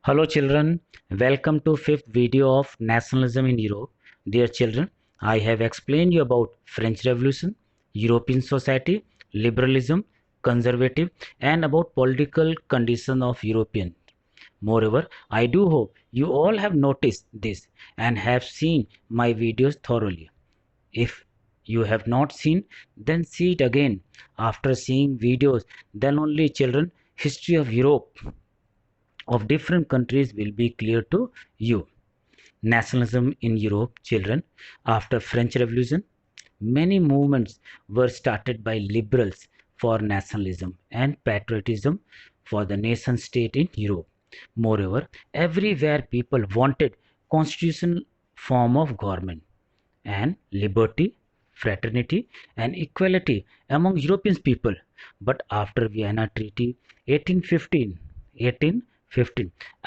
Hello children, welcome to fifth video of Nationalism in Europe. Dear children, I have explained you about French Revolution, European society, liberalism, conservative and about political condition of European. Moreover, I do hope you all have noticed this and have seen my videos thoroughly. If you have not seen, then see it again. After seeing videos, then only children, history of Europe of different countries will be clear to you. Nationalism in Europe, children, after French Revolution, many movements were started by liberals for nationalism and patriotism for the nation state in Europe. Moreover, everywhere people wanted constitutional form of government and liberty, fraternity and equality among European people. But after Vienna Treaty 1815,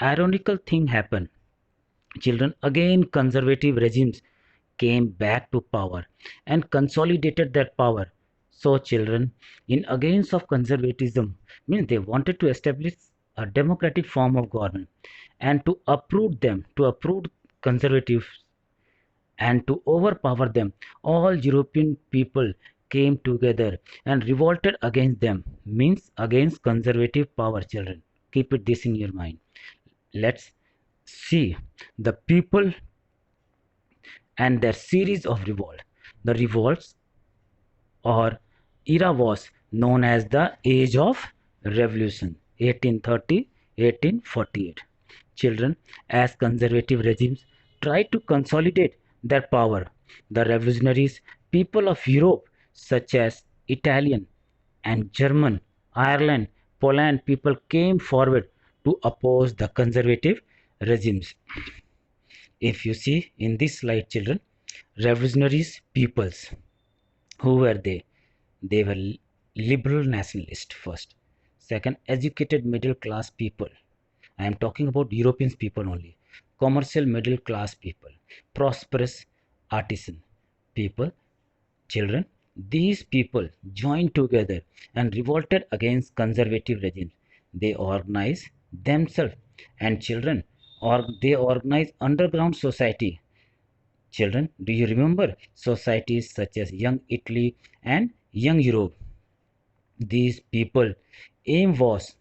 ironical thing happened. Children, again conservative regimes came back to power and consolidated that power. So children, in against of conservatism, means they wanted to establish a democratic form of government and to uproot conservatives and to overpower them. All European people came together and revolted against them, means against conservative power. Children, keep it this in your mind. Let's see the people and their series of revolt. The revolts or era was known as the Age of Revolution 1830-1848. Children, as conservative regimes tried to consolidate their power, the revolutionaries, people of Europe such as Italian and German, Ireland, Poland people came forward to oppose the conservative regimes. If you see in this slide, children, revolutionaries peoples, who were they? They were liberal nationalists first. Second, educated middle class people. I am talking about European people only. Commercial middle class people, prosperous artisan people, children. These people joined together and revolted against conservative regimes. They organized themselves and children, or they organized underground society. Children, do you remember societies such as Young Italy and Young Europe? These people aim was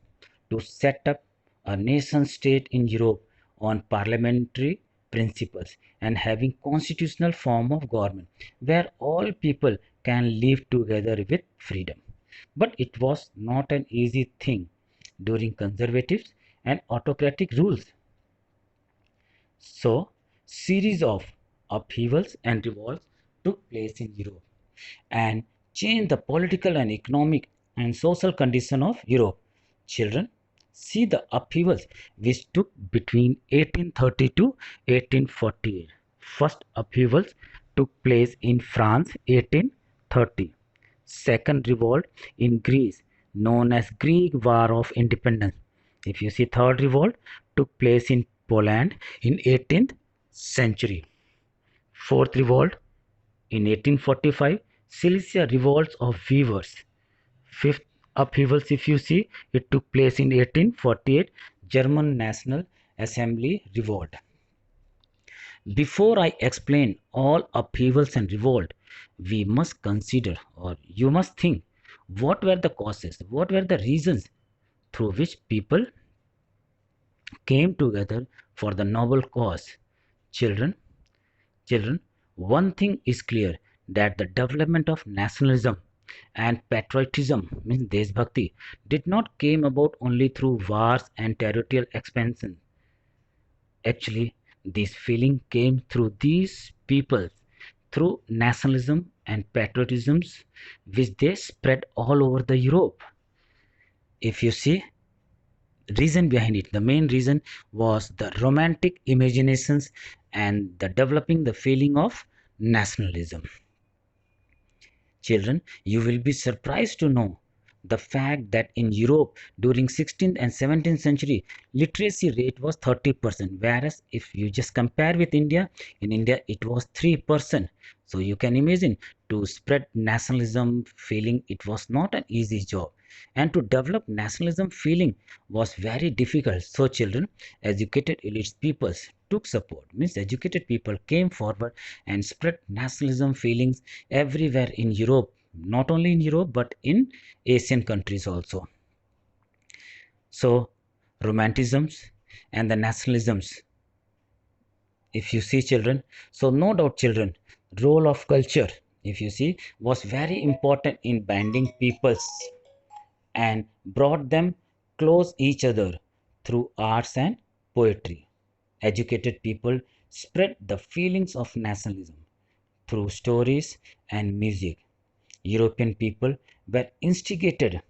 to set up a nation state in Europe on parliamentary principles and having constitutional form of government where all people can live together with freedom. But it was not an easy thing during conservative and autocratic rules. So, series of upheavals and revolts took place in Europe and changed the political and economic and social condition of Europe. Children, see the upheavals which took between 1830 to 1848. First upheavals took place in France 1830. Second revolt in Greece known as Greek War of Independence. If you see, third revolt took place in Poland in 18th century. Fourth revolt in 1845, Silesia revolts of weavers. Fifth upheavals, if you see, it took place in 1848, German National Assembly revolt. Before I explain all upheavals and revolt, we must consider, or you must think, what were the causes, what were the reasons through which people came together for the noble cause. Children, Children, one thing is clear, that the development of nationalism and patriotism, means Deshbhakti, did not came about only through wars and territorial expansion. Actually, this feeling came through these people, through nationalism and patriotisms, which they spread all over the Europe. If you see, reason behind it, the main reason was the romantic imaginations and the developing the feeling of nationalism. Children, you will be surprised to know the fact that in Europe during 16th and 17th century literacy rate was 30%, whereas if you just compare with India, in India it was 3%. So you can imagine, to spread nationalism feeling, it was not an easy job. and to develop nationalism feeling was very difficult. So children, educated elite peoples took support, means educated people came forward and spread nationalism feelings everywhere in Europe, not only in Europe but in Asian countries also. So romanticisms and the nationalisms, if you see children, so no doubt children, role of culture, if you see, was very important in binding peoples and brought them close each other through arts and poetry. Educated people spread the feelings of nationalism through stories and music. European people were instigated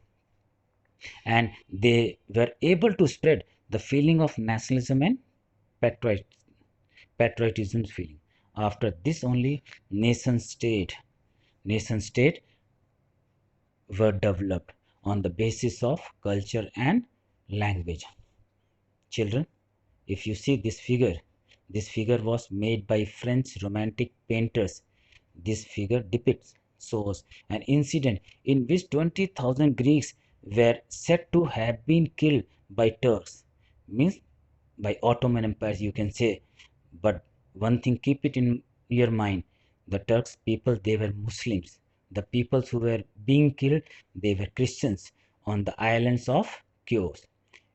and they were able to spread the feeling of nationalism and patriot, patriotism feeling. After this only nation state were developed on the basis of culture and language. Children, if you see this figure was made by French romantic painters. This figure shows an incident in which 20,000 Greeks were said to have been killed by Turks, means by Ottoman Empire, you can say. But one thing, keep it in your mind: the Turks people, they were Muslims. The peoples who were being killed, they were Christians on the islands of Chios.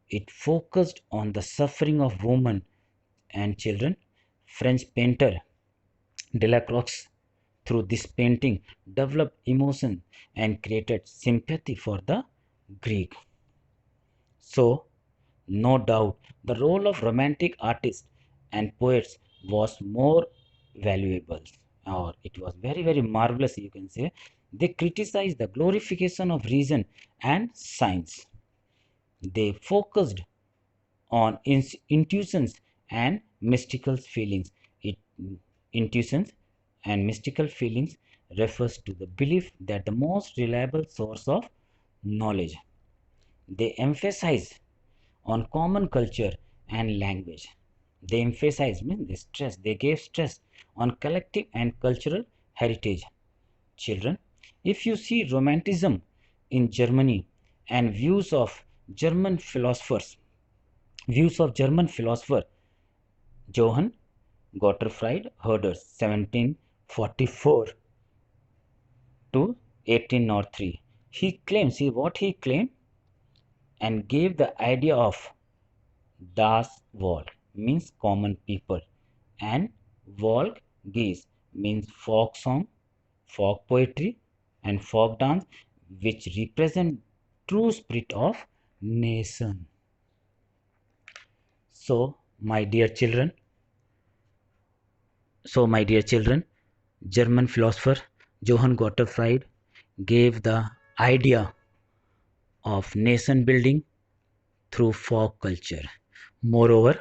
It focused on the suffering of women and children. French painter Delacroix, through this painting, developed emotion and created sympathy for the Greek. So, no doubt, the role of romantic artists and poets was more valuable, or it was very, very marvelous, you can say. They criticized the glorification of reason and science. They focused on intuitions and mystical feelings. It, intuitions and mystical feelings refers to the belief that the most reliable source of knowledge. They emphasize on common culture and language. They emphasize, means they stress, they gave stress on collective and cultural heritage. Children, if you see romanticism in Germany and views of German philosopher Johann Gottfried Herder, 1744 to 1803. He claimed and gave the idea of Das Volk, means common people, and Volk Geese, means folk song, folk poetry, and folk dance, which represent true spirit of nation. So, my dear children, German philosopher Johann Gottfried gave the idea of nation building through folk culture. Moreover,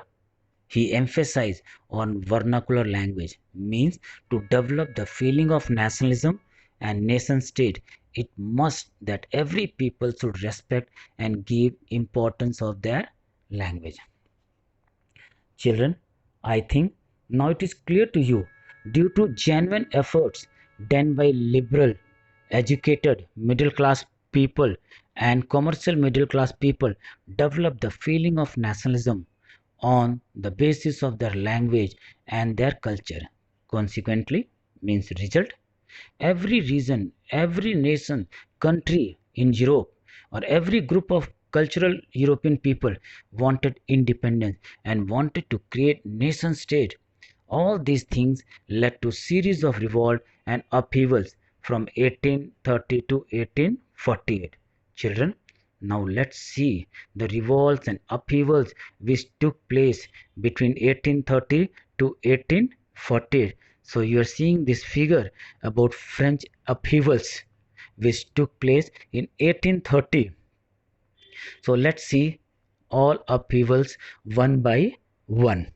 he emphasized on vernacular language, means to develop the feeling of nationalism and nation state. It must that every people should respect and give importance of their language. Children, I think now it is clear to you, due to genuine efforts done by liberal, educated, middle class people and commercial middle class people, develop the feeling of nationalism on the basis of their language and their culture. Consequently, means result, every region, every nation, country in Europe, or every group of cultural European people wanted independence and wanted to create nation state. All these things led to series of revolt and upheavals from 1830 to 1848. Children, now let's see the revolts and upheavals which took place between 1830 to 1848. So you are seeing this figure about French upheavals which took place in 1830. So let's see all upheavals one by one.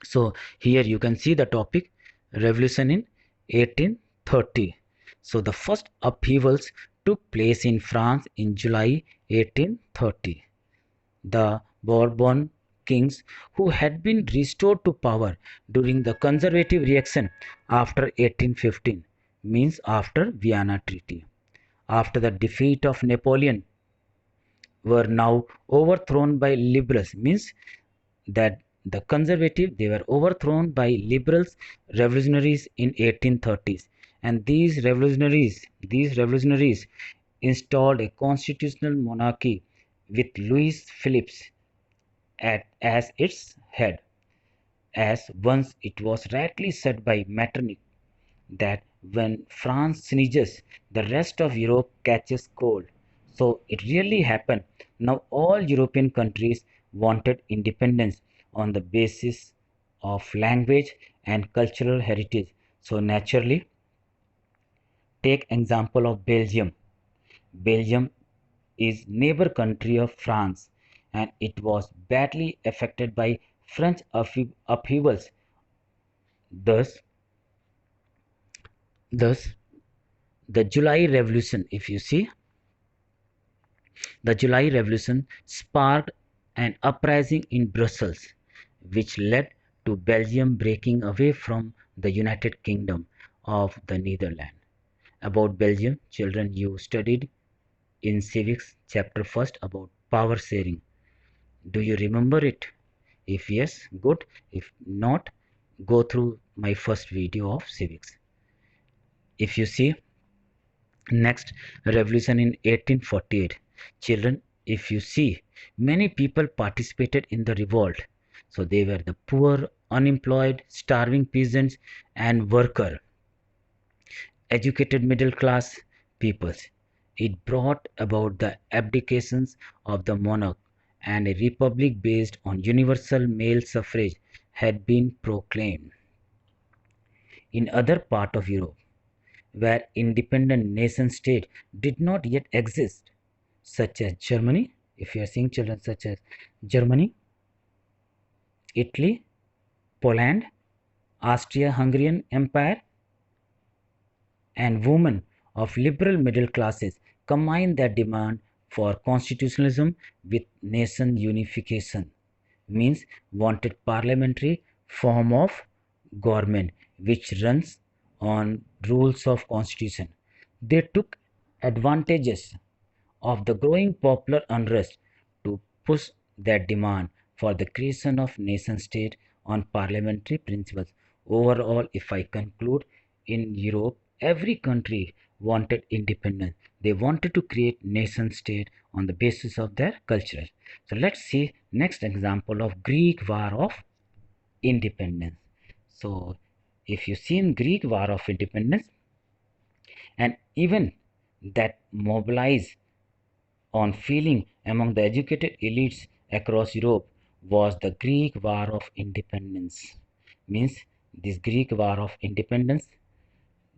So here you can see the topic, revolution in 1830. So the first upheavals took place in France in July 1830. The Bourbon kings, who had been restored to power during the conservative reaction after 1815, means after Vienna Treaty. after the defeat of Napoleon were now overthrown by liberals, means that the conservative they were overthrown by liberals revolutionaries in 1830s, and these revolutionaries installed a constitutional monarchy with Louis Philippe as its head. As once it was rightly said by Metternich that when France sneezes, the rest of Europe catches cold. So it really happened. Now all European countries wanted independence on the basis of language and cultural heritage. So naturally, take example of Belgium. Belgium is neighbor country of France, and it was badly affected by French upheavals. Thus, thus the July Revolution, if you see, the July Revolution sparked an uprising in Brussels, which led to Belgium breaking away from the United Kingdom of the Netherlands. About Belgium, children, you studied in civics chapter first about power sharing. Do you remember it? If yes, good. If not, go through my first video of civics. If you see, next revolution in 1848. Children, if you see, many people participated in the revolt. So they were the poor, unemployed, starving peasants and worker, educated middle class peoples. It brought about the abdications of the monarch, and a republic based on universal male suffrage had been proclaimed. In other part of Europe, where independent nation state did not yet exist, such as Germany, if you are seeing children such as Germany, Italy, Poland, Austria-Hungarian Empire, and women of liberal middle classes combined their demand for constitutionalism with nation unification, means wanted parliamentary form of government which runs on rules of constitution. They took advantages of the growing popular unrest to push their demand for the creation of nation state on parliamentary principles. Overall, if I conclude, in Europe, every country wanted independence. They wanted to create nation state on the basis of their culture. So let's see next example of Greek War of Independence. So if you see in Greek War of Independence, an event that mobilized on feeling among the educated elites across Europe was the Greek War of Independence. Means this Greek War of Independence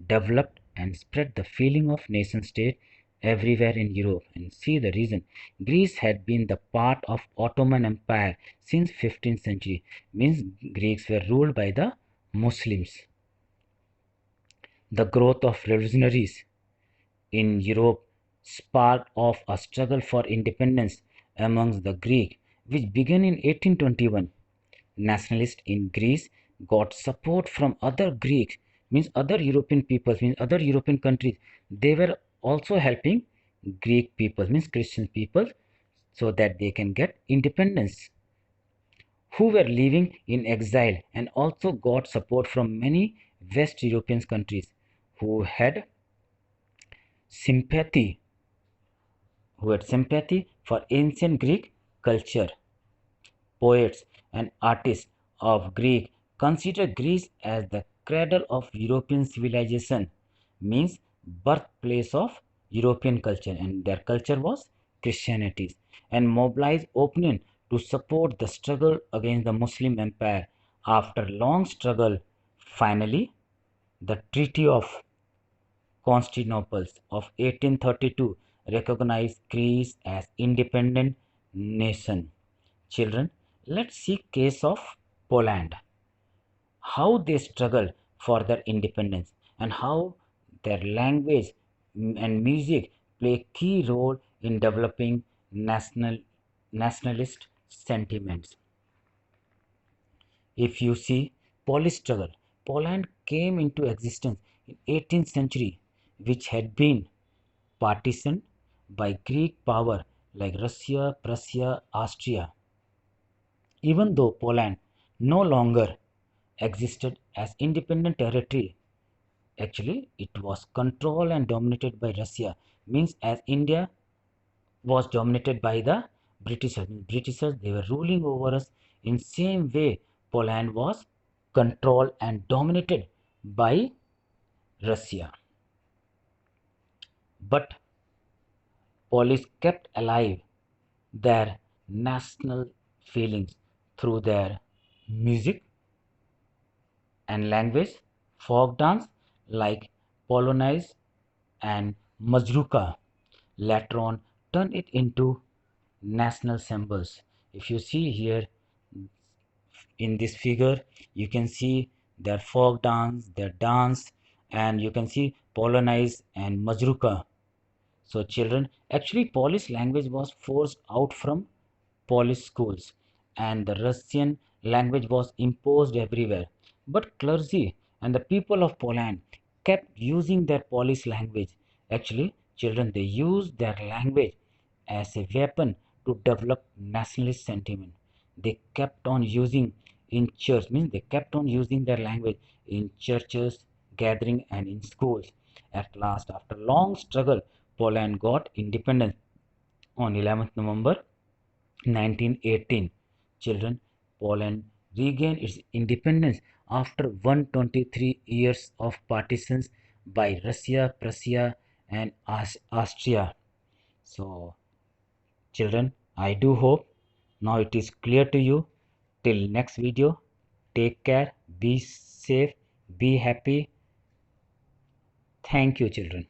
developed and spread the feeling of nation state everywhere in Europe. And see the reason. Greece had been the part of Ottoman Empire since 15th century. Means Greeks were ruled by the Muslims. The growth of revolutionaries in Europe sparked off a struggle for independence amongst the Greeks, which began in 1821. Nationalists in Greece got support from other Greeks, means other European peoples, means other European countries. They were also helping Greek people, means Christian people, so that they can get independence, who were living in exile, and also got support from many West European countries who had sympathy for ancient Greek culture. Poets and artists of Greek consider Greece as the cradle of European civilization, means birthplace of European culture, and their culture was Christianity, and mobilized opinion to support the struggle against the Muslim Empire. After long struggle, finally, the Treaty of Constantinople of 1832 recognized Greece as independent nation. Children, let's see case of Poland, how they struggle for their independence and how their language and music play a key role in developing nationalist sentiments. If you see Polish struggle, Poland came into existence in 18th century, which had been partitioned by Greek power like Russia, Prussia, Austria. Even though Poland no longer existed as independent territory, actually it was controlled and dominated by Russia, means as India was dominated by the Britishers. Britishers, they were ruling over us in same way Poland was controlled and dominated by Russia. But Polish kept alive their national feelings through their music and language, folk dance like Polonaise and Mazurka later on turned it into national symbols. If you see here in this figure, you can see their folk dance, their dance, and you can see Polonaise and Mazurka. So children, actually Polish language was forced out from Polish schools and the Russian language was imposed everywhere. But clergy and the people of Poland kept using their Polish language. Actually, children, they used their language as a weapon to develop nationalist sentiment. They kept on using in church, means they kept on using their language in churches, gathering and in schools. At last, after long struggle, Poland got independence on 11th November 1918. Children, Poland regained its independence after 123 years of partitions by Russia, Prussia, and Austria. So, children, I do hope now it is clear to you. Till next video, take care, be safe, be happy. Thank you, children.